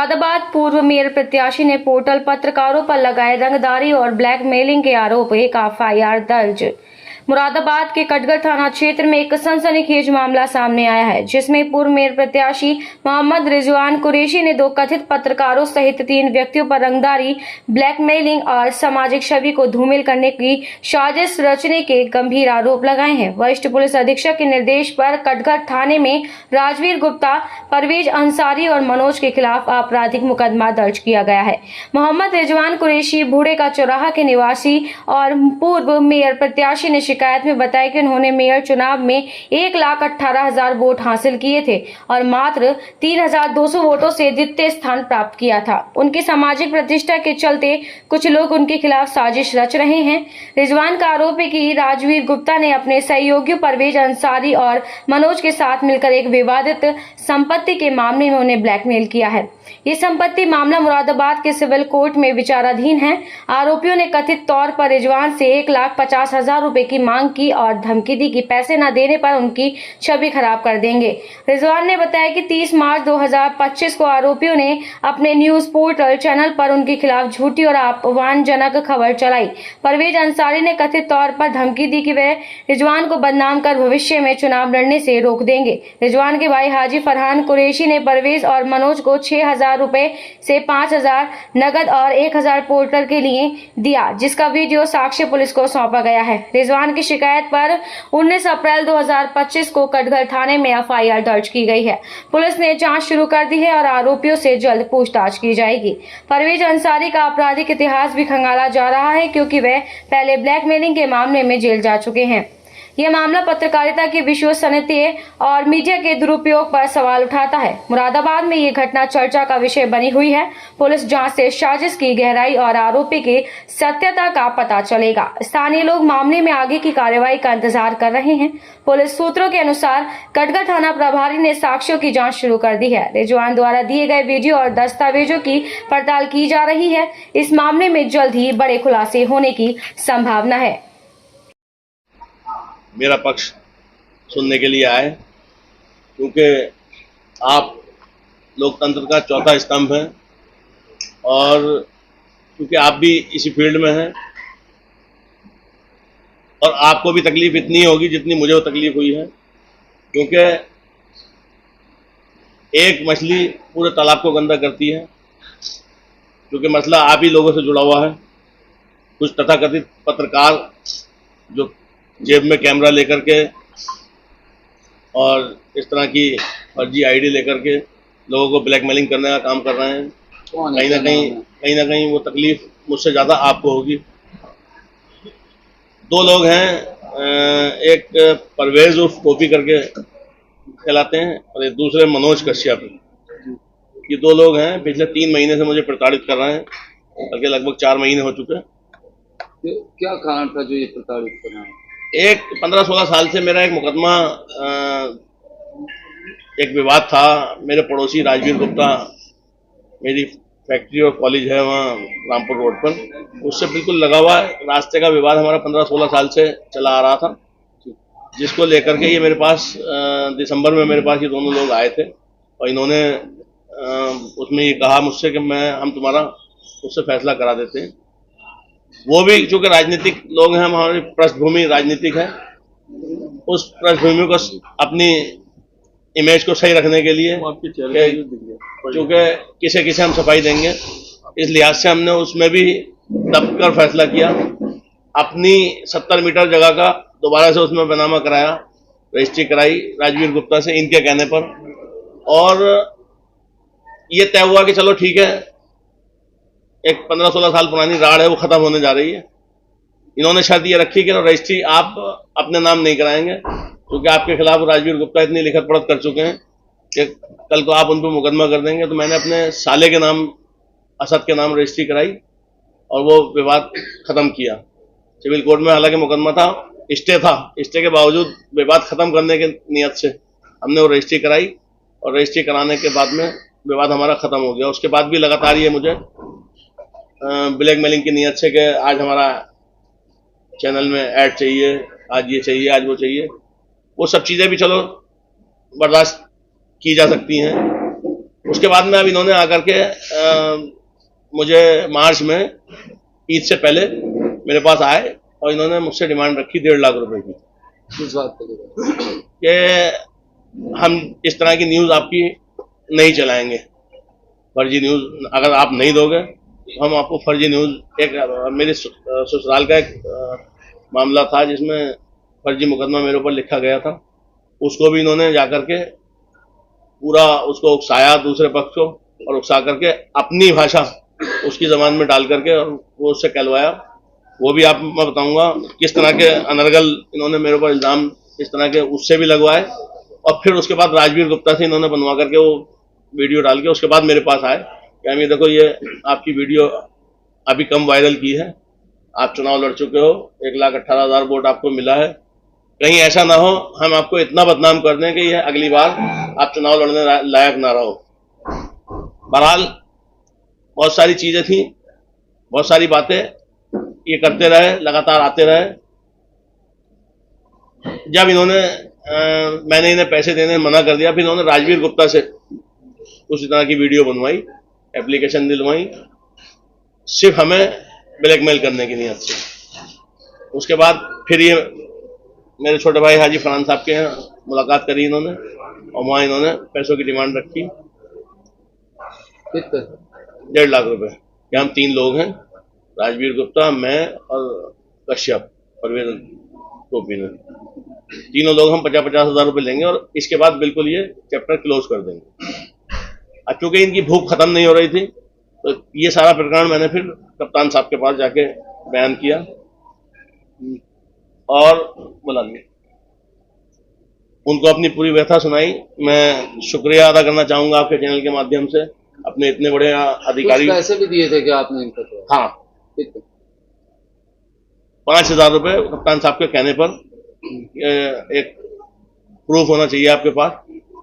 मुरादाबाद पूर्व मेयर प्रत्याशी ने पोर्टल पत्रकारों पर लगाए रंगदारी और ब्लैकमेलिंग के आरोप, एक एफआईआर दर्ज। मुरादाबाद के कटघर थाना क्षेत्र में एक सनसनीखेज मामला सामने आया है, जिसमें पूर्व मेयर प्रत्याशी मोहम्मद रिजवान कुरैशी ने 2 कथित पत्रकारों सहित 3 व्यक्तियों पर रंगदारी, ब्लैकमेलिंग और सामाजिक छवि को धूमिल करने की साजिश रचने के गंभीर आरोप लगाए हैं। वरिष्ठ पुलिस अधीक्षक के निर्देश पर कटघर थाने में राजवीर गुप्ता, परवेज अंसारी और मनोज के खिलाफ आपराधिक मुकदमा दर्ज किया गया है। मोहम्मद रिजवान कुरैशी बूढ़े का चौराहा के निवासी और पूर्व मेयर प्रत्याशी ने शिकायत में बताया कि उन्होंने मेयर चुनाव में 1,18,000 वोट हासिल किए थे और मात्र 3,200 वोटों से द्वितीय स्थान प्राप्त किया था। उनकी सामाजिक प्रतिष्ठा के चलते कुछ लोग उनके खिलाफ साजिश रच रहे हैं। रिजवान का आरोप है कि राजवीर गुप्ता ने अपने सहयोगियों परवेज अंसारी और मनोज के साथ मिलकर एक विवादित संपत्ति के मामले में उन्हें ब्लैकमेल किया है। ये संपत्ति मामला मुरादाबाद के सिविल कोर्ट में विचाराधीन है। आरोपियों ने कथित तौर पर रिजवान से 1,50,000 रुपए की मांग की और धमकी दी कि पैसे न देने पर उनकी छवि खराब कर देंगे। रिजवान ने बताया कि 30 मार्च 2025 को आरोपियों ने अपने न्यूज पोर्टल चैनल पर उनके खिलाफ झूठी और अपमानजनक खबर चलाई। परवेज अंसारी ने कथित तौर पर धमकी दी कि वे रिजवान को बदनाम कर भविष्य में चुनाव लड़ने से रोक देंगे। रिजवान के भाई हाजी फरहान कुरैशी ने परवेज और मनोज को 6,000 रुपए से 5,000 नगद और 1,000 पोर्टल के लिए दिया, जिसका वीडियो साक्ष्य पुलिस को सौंपा गया है। रिजवान की शिकायत पर 19 अप्रैल 2025 को कटघर थाने में एफआईआर दर्ज की गई है। पुलिस ने जांच शुरू कर दी है और आरोपियों से जल्द पूछताछ की जाएगी। परवेज अंसारी का आपराधिक इतिहास भी खंगाला जा रहा है, क्योंकि वे पहले ब्लैकमेलिंग के मामले में जेल जा चुके हैं। यह मामला पत्रकारिता की विश्वसनीयता और मीडिया के दुरुपयोग पर सवाल उठाता है। मुरादाबाद में ये घटना चर्चा का विषय बनी हुई है। पुलिस जांच से साजिश की गहराई और आरोपी की सत्यता का पता चलेगा। स्थानीय लोग मामले में आगे की कार्रवाई का इंतजार कर रहे हैं। पुलिस सूत्रों के अनुसार कटघर थाना प्रभारी ने साक्ष्यों की जांच शुरू कर दी है। रिजवान द्वारा दिए गए वीडियो और दस्तावेजों की पड़ताल की जा रही है। इस मामले में जल्द ही बड़े खुलासे होने की संभावना है। मेरा पक्ष सुनने के लिए आए, क्योंकि आप लोकतंत्र का चौथा स्तंभ हैं और क्योंकि आप भी इसी फील्ड में हैं और आपको भी तकलीफ इतनी होगी जितनी मुझे वो तकलीफ हुई है, क्योंकि एक मछली पूरे तालाब को गंदा करती है। क्योंकि मसला आप ही लोगों से जुड़ा हुआ है। कुछ तथाकथित पत्रकार जो जेब में कैमरा लेकर के और इस तरह की फर्जी आईडी लेकर के लोगों को ब्लैकमेलिंग करने का काम कर रहे हैं। कहीं ना कहीं वो तकलीफ मुझसे ज़्यादा आपको होगी। 2 लोग हैं, एक परवेज उर्फ कॉपी करके कहलाते हैं और एक दूसरे मनोज कश्यप। ये 2 लोग हैं, पिछले 3 महीने से मुझे प्रताड़ित कर रहे हैं, बल्कि लगभग 4 महीने हो चुके हैं। क्या कारण था जो ये प्रताड़ित कर रहे हैं? एक 15-16 साल से मेरा एक मुकदमा, एक विवाद था। मेरे पड़ोसी राजवीर गुप्ता, मेरी फैक्ट्री और कॉलेज है वहाँ रामपुर रोड पर, उससे बिल्कुल लगा हुआ रास्ते का विवाद हमारा 15-16 साल से चला आ रहा था, जिसको लेकर के ये मेरे पास दिसंबर में मेरे पास ये दोनों लोग आए थे और इन्होंने उसमें ये कहा मुझसे कि हम तुम्हारा उससे फैसला करा देते हैं। वो भी चूंकि राजनीतिक लोग हैं, हमारी पृष्ठभूमि राजनीतिक है, उस पृष्ठभूमि को अपनी इमेज को सही रखने के लिए चूंकि किसे किसे हम सफाई देंगे, इस लिहाज से हमने उसमें भी दब कर फैसला किया। अपनी 70 मीटर जगह का दोबारा से उसमें बनामा कराया, रजिस्ट्री कराई राजवीर गुप्ता से इनके कहने पर, और ये तय हुआ कि चलो ठीक है, एक 15-16 साल पुरानी राड़ है वो खत्म होने जा रही है। इन्होंने शर्त ये रखी कि रजिस्ट्री आप अपने नाम नहीं कराएंगे, क्योंकि आपके खिलाफ राजवीर गुप्ता इतनी लिखत पढ़त कर चुके हैं कि कल को आप उन पर मुकदमा कर देंगे। तो मैंने अपने साले के नाम, असद के नाम रजिस्ट्री कराई और वो विवाद खत्म किया। सिविल कोर्ट में हालांकि मुकदमा था, स्टे के बावजूद विवाद खत्म करने के नियत से हमने वो रजिस्ट्री कराई और रजिस्ट्री कराने के बाद में विवाद हमारा खत्म हो गया। उसके बाद भी लगातार ये मुझे ब्लैकमेलिंग की नियत से कि आज हमारा चैनल में ऐड चाहिए, आज ये चाहिए, आज वो चाहिए। वो सब चीज़ें भी चलो बर्दाश्त की जा सकती हैं, उसके बाद में अब इन्होंने आकर के मुझे मार्च में ईद से पहले मेरे पास आए और इन्होंने मुझसे डिमांड रखी 1.5 लाख रुपए की किस बात पे लेकर? कि हम इस तरह की न्यूज़ आपकी नहीं चलाएंगे, फर्जी न्यूज़ अगर आप नहीं दोगे तो हम आपको फर्जी न्यूज़ एक मेरे ससुराल का एक मामला था जिसमें फर्जी मुकदमा मेरे ऊपर लिखा गया था, उसको भी इन्होंने जाकर के पूरा उसको उकसाया दूसरे पक्ष को और उकसा करके अपनी भाषा उसकी जबान में डाल करके और वो उससे कहलवाया। वो भी आप मैं बताऊंगा किस तरह के अनर्गल इन्होंने मेरे ऊपर इल्जाम इस तरह के उससे भी लगवाए और फिर उसके बाद राजवीर गुप्ता से इन्होंने बनवा करके वो वीडियो डाल के उसके बाद मेरे पास आए कि हम ये देखो ये आपकी वीडियो अभी कम वायरल की है, आप चुनाव लड़ चुके हो, 1,18,000 वोट आपको मिला है, कहीं ऐसा ना हो हम आपको इतना बदनाम कर दें कि ये अगली बार आप चुनाव लड़ने लायक ना रहो। बहरहाल बहुत सारी चीजें थी, बहुत सारी बातें ये करते रहे, लगातार आते रहे। जब इन्होंने मैंने इन्हें पैसे देने मना कर दिया, फिर इन्होंने राजवीर गुप्ता से उसी तरह की वीडियो बनवाई, एप्लीकेशन दिलवाई, सिर्फ हमें ब्लैकमेल करने की नीयत से। उसके बाद फिर ये मेरे छोटे भाई हाजी फरहान साहब के यहाँ मुलाकात करी इन्होंने और वहाँ इन्होंने पैसों की डिमांड रखी, कितने? 1.5 लाख रुपए कि हम 3 लोग हैं, राजवीर गुप्ता, मैं और कश्यप परवेज टोपी ने, तीनों लोग हम 50-50 हज़ार रुपए लेंगे और इसके बाद बिल्कुल ये चैप्टर क्लोज कर देंगे। अब चूंकि इनकी भूख खत्म नहीं हो रही थी तो ये सारा प्रकरण मैंने फिर कप्तान साहब के पास जाके बयान किया और बोला उनको अपनी पूरी व्यथा सुनाई। मैं शुक्रिया अदा करना चाहूंगा आपके चैनल के माध्यम से अपने इतने बड़े अधिकारी। कुछ पैसे भी दिए थे क्या आपने इनको? हाँ, कितने? 5,000 रुपए कप्तान साहब के कहने पर, एक प्रूफ होना चाहिए आपके पास,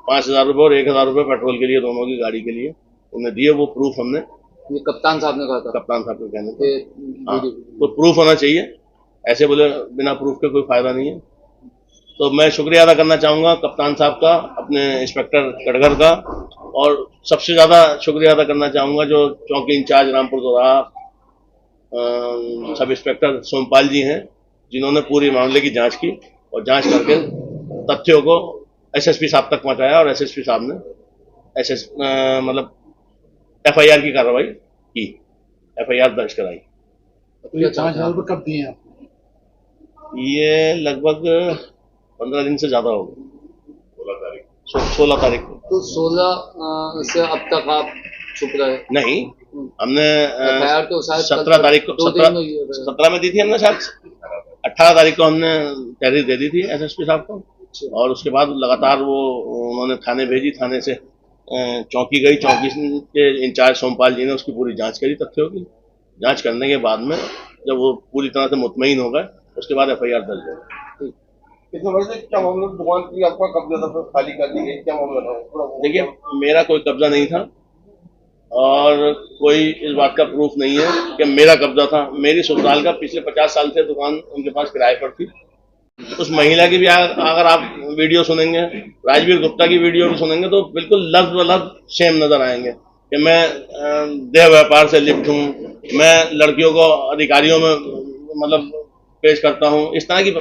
5,000 रुपए और 1,000 रुपए पेट्रोल के लिए, दोनों की गाड़ी के लिए उन्हें दिए। वो प्रूफ हमने, ये कप्तान साहब ने कहा था? कप्तान साहब के कहने पर। ये हाँ, तो प्रूफ होना चाहिए, ऐसे बोले बिना प्रूफ के कोई फायदा नहीं है। तो मैं शुक्रिया अदा करना चाहूंगा कप्तान साहब का, अपने इंस्पेक्टर कटघर का, और सबसे ज्यादा शुक्रिया अदा करना चाहूंगा जो चौकी इंचार्ज रामपुर दोराहा सब इंस्पेक्टर सोमपाल जी हैं, जिन्होंने पूरी मामले की जांच की और जांच करके तथ्यों को एसएसपी साहब तक पहुंचाया और एसएसपी साहब ने मतलब एफआईआर की कार्रवाई की, एफआईआर दर्ज कराई। तो ये 5,000 रुपये कब दिए आप? ये लगभग 15 दिन से ज्यादा हो गए, 16 तारीख को। तो 16 से अब तक आप छुप रहे? नहीं, हमने एफआईआर तो शायद 17 तारीख को, 17 में दी थी हमने, शायद 18 तारीख को हमने तहरीर दे दी थी एसएसपी साहब को, और उसके बाद लगातार वो उन्होंने थाने भेजी, थाने से चौकी गई, चौकी के इंचार्ज सोमपाल जी ने उसकी पूरी जांच करी, तथ्यों की जांच करने के बाद में जब वो पूरी तरह से मुतमईन हो गए उसके बाद एफआईआर दर्ज हो। कितने बजे से क्या मामला, दुकान की आपका कब्जा था, खाली कर दी गई, क्या मामला था? देखिए, मेरा कोई कब्जा नहीं था और कोई इस बात का प्रूफ नहीं है कि मेरा कब्जा था। मेरी ससुराल का पिछले 50 साल से दुकान उनके पास किराए पर थी। उस महिला की भी अगर आप वीडियो सुनेंगे, राजवीर गुप्ता की वीडियो भी सुनेंगे, तो बिल्कुल लफ्ज व लफ्ज सेम नजर आएंगे कि मैं देह व्यापार से लिप्त हूँ, मैं लड़कियों को अधिकारियों में मतलब पेश करता हूँ, इस तरह की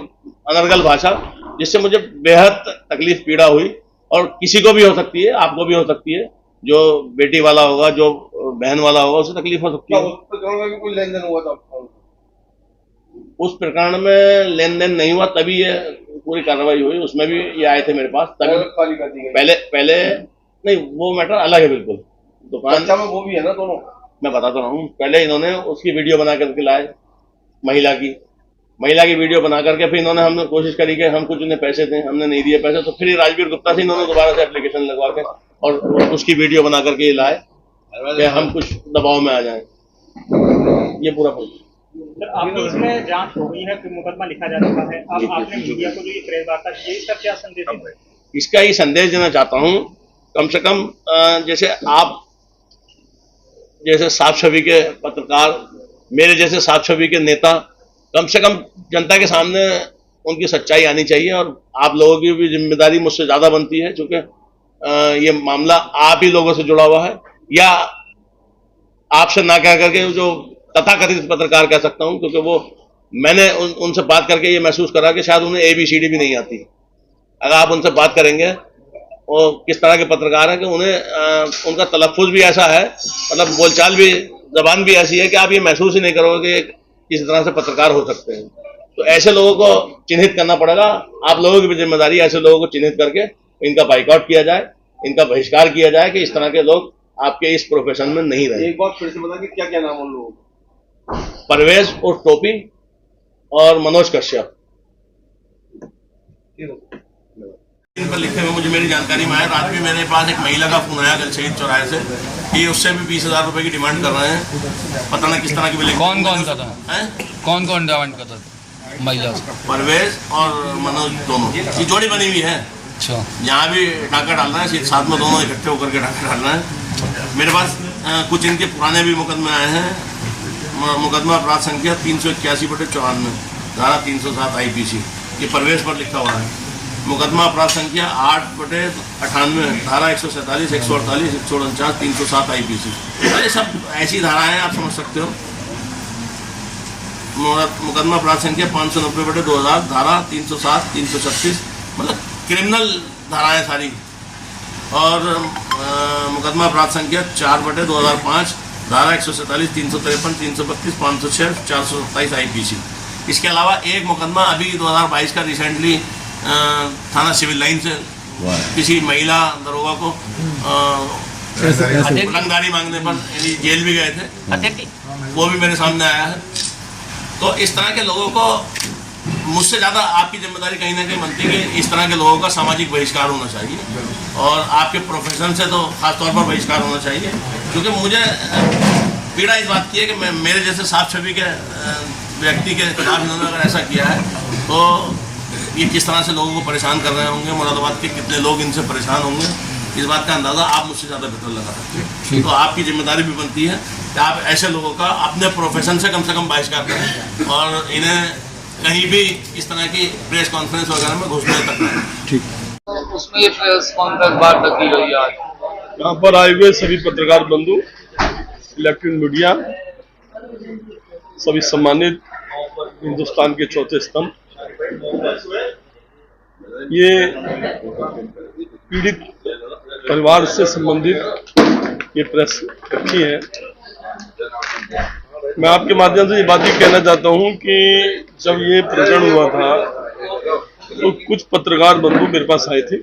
अनर्गल भाषा जिससे मुझे बेहद तकलीफ पीड़ा हुई, और किसी को भी हो सकती है, आपको भी हो सकती है, जो बेटी वाला होगा, जो बहन वाला होगा, उसे तकलीफ हो सकती है। उस प्रकरण में भी कोई लेन देन हुआ था? उस प्रकरण में लेन देन नहीं हुआ, तभी ये पूरी कार्रवाई हुई, उसमें भी ये आए थे मेरे पास, तभी खाली कर दी गई। पहले नहीं, वो मैटर अलग है बिल्कुल। दुकान अच्छा में वो भी है ना दोनों, मैं बताता रहा हूँ। पहले इन्होंने उसकी वीडियो बना करके लाए, महिला की वीडियो बना करके, फिर इन्होंने, हमने कोशिश करी कि हम कुछ उन्हें पैसे दें, हमने नहीं दिए पैसे, तो फिर राजवीर गुप्ता से इन्होंने दोबारा से एप्लीकेशन लगवा के और उसकी वीडियो बना करके लाए कि हम कुछ दबाव में आ जाएं। ये पूरा सर, आपकी इसमें जांच हो गई है, फिर मुकदमा लिखा जा चुका है, अब आपने मीडिया को जो ये प्रेस वार्ता की, इसका क्या संदेश है? इसका ही संदेश देना चाहता हूँ, कम से कम जैसे आप जैसे साफ छवि के पत्रकार, मेरे जैसे साफ छवि के नेता, कम से कम जनता के सामने उनकी सच्चाई आनी चाहिए, और आप लोगों की भी जिम्मेदारी मुझसे ज्यादा बनती है, क्योंकि ये मामला आप ही लोगों से जुड़ा हुआ है, या आपसे ना कह करके जो तथाकथित पत्रकार कह सकता हूं, क्योंकि वो मैंने उनसे बात करके ये महसूस करा कि शायद उन्हें ABCD भी नहीं आती। अगर आप उनसे बात करेंगे और किस तरह के पत्रकार हैं कि उन्हें उनका तलफ़ुज़ भी ऐसा है, मतलब बोलचाल भी, जबान भी ऐसी है कि आप ये महसूस ही नहीं करोगे कि किस तरह से पत्रकार हो सकते हैं। तो ऐसे लोगों को चिन्हित करना पड़ेगा। आप लोगों की भी जिम्मेदारी ऐसे लोगों को चिन्हित करके इनका बाइकआउट किया जाए, इनका बहिष्कार किया जाए कि इस तरह के लोग आपके इस प्रोफेशन में नहीं रहे। एक बार फिर से बता कि क्या क्या नाम उन लोगों का? परवेज और टोपी और मनोज कश्यप। इन पर लिखे हुए मुझे मेरी जानकारी में आया, रात में मेरे पास एक महिला का फोन आया कल शहीद चौराहे से कि उससे भी 20,000 रुपए की डिमांड कर रहे हैं। पता नहीं किस तरह की मिलेगी। कौन कौन का था? कौन कौन डिमांड करता था महिला से? परवेज और मनोज दोनों, ये जोड़ी बनी हुई है। अच्छा, यहाँ भी डाका डालना है, साथ में दोनों इकट्ठे होकर के डाका डालना है। मेरे पास कुछ इनके पुराने भी मुकदमे आए हैं। मुकदमा अपराध संख्या 381/54, धारा 307 IPC, ये परवेज पर लिखा हुआ है। मुकदमा अपराध संख्या 8/98, धारा 147, 148, 149, 307 IPC। ये सब ऐसी धाराएं हैं, आप समझ सकते हो। मुकदमा अपराध संख्या 590/2000, धारा 307, 336, मतलब क्रिमिनल धाराएं सारी। और मुकदमा अपराध संख्या 4/2005, धारा 147, 353, 332, 506, 427 IPC। इसके अलावा एक मुकदमा अभी 2022 का रिसेंटली थाना सिविल लाइन से किसी महिला दरोगा को रंगदारी मांगने पर जेल भी गए थे, वो भी मेरे सामने आया है। तो इस तरह के लोगों को, मुझसे ज़्यादा आपकी जिम्मेदारी कहीं ना कहीं बनती है कि इस तरह के लोगों का सामाजिक बहिष्कार होना चाहिए, और आपके प्रोफेशन से तो खासतौर पर बहिष्कार होना चाहिए। क्योंकि मुझे पीड़ा इस बात की है कि मेरे जैसे साफ छवि के व्यक्ति के खिलाफ इन्होंने अगर ऐसा किया है तो ये किस तरह से लोगों को परेशान कर रहे होंगे, मुरादाबाद के कितने लोग इनसे परेशान होंगे, इस बात का अंदाज़ा आप मुझसे ज़्यादा बेहतर लगा सकते हैं। तो आपकी जिम्मेदारी भी बनती है कि आप ऐसे लोगों का अपने प्रोफेशन से कम बहिष्कार करें, और इन्हें कहीं भी इस तरह की प्रेस कॉन्फ्रेंस वगैरह में घुसने तक नहीं। तो उसमें ये प्रेस कॉन्फ्रेंस वार्ता की गई आज। यहाँ पर आए हुए सभी पत्रकार बंधु, इलेक्ट्रॉनिक मीडिया, सभी सम्मानित हिंदुस्तान के चौथे स्तंभ, ये पीड़ित परिवार से संबंधित ये प्रेस रखी है। मैं आपके माध्यम से ये बात ही कहना चाहता हूँ कि जब ये प्रकरण हुआ था तो कुछ पत्रकार बंधु मेरे पास आए थे,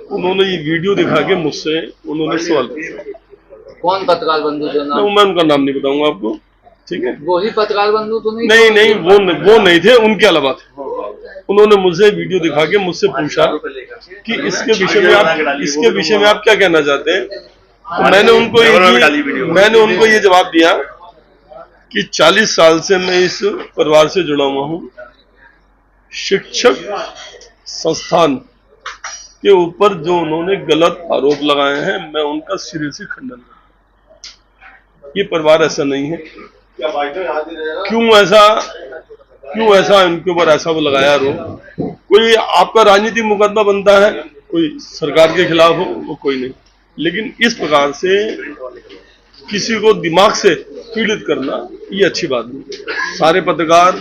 उन्होंने ये वीडियो दिखा के मुझसे उन्होंने सवाल पूछा। कौन पत्रकार बंधु? जो नाम, मैं उनका नाम नहीं बताऊंगा आपको, ठीक है? वो ही पत्रकार बंधु तो नहीं, वो नहीं थे, उनके अलावा थे। उन्होंने मुझे वीडियो दिखा के मुझसे पूछा कि इसके विषय में आप क्या कहना चाहते हैं। तो मैंने उनको ये जवाब दिया कि 40 साल से मैं इस परिवार से जुड़ा हुआ हूं। शिक्षक संस्थान के ऊपर जो उन्होंने गलत आरोप लगाए हैं, मैं उनका सिरे से खंडन करता हूं। ये परिवार ऐसा नहीं है। क्यों ऐसा इनके ऊपर ऐसा वो लगाया आरोप? कोई आपका राजनीतिक मुकदमा बनता है, कोई सरकार के खिलाफ हो, वो कोई नहीं, लेकिन इस प्रकार से किसी को दिमाग से पीड़ित करना ये अच्छी बात नहीं। सारे पत्रकार,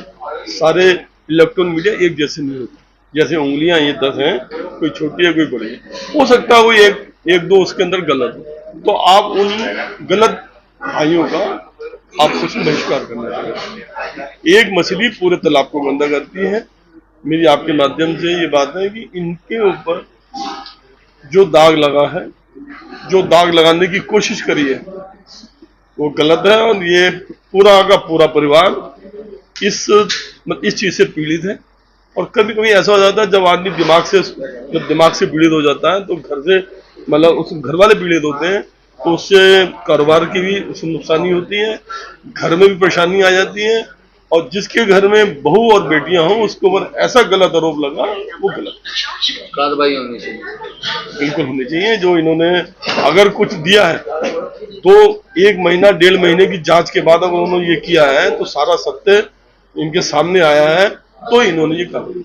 सारे इलेक्ट्रॉनिक मीडिया एक जैसे नहीं होते। जैसे उंगलियां ये 10 हैं, कोई छोटी है कोई बड़ी है, हो सकता है वो एक दो उसके अंदर गलत हो, तो आप उन गलत भाइयों का आपको बहिष्कार करना चाहिए। एक मछली पूरे तालाब को गंदा करती है। मेरी आपके माध्यम से ये बात है कि इनके ऊपर जो दाग लगा है, जो दाग लगाने की कोशिश करी है, वो गलत है, और ये पूरा का पूरा परिवार इस चीज से पीड़ित है। और कभी कभी ऐसा हो जाता है जब आदमी दिमाग से पीड़ित हो जाता है, तो घर से मतलब उस घर वाले पीड़ित होते हैं, तो उससे कारोबार की भी उससे नुकसानी होती है, घर में भी परेशानी आ जाती है, और जिसके घर में बहू और बेटियां हों उसके ऊपर ऐसा गलत आरोप लगा, वो गलत कार्रवाई होनी चाहिए, बिल्कुल होनी चाहिए। जो इन्होंने अगर कुछ दिया है तो 1 महीना 1.5 महीने की जांच के बाद अगर उन्होंने ये किया है तो सारा सत्य इनके सामने आया है, तो इन्होंने ये कार्रवाई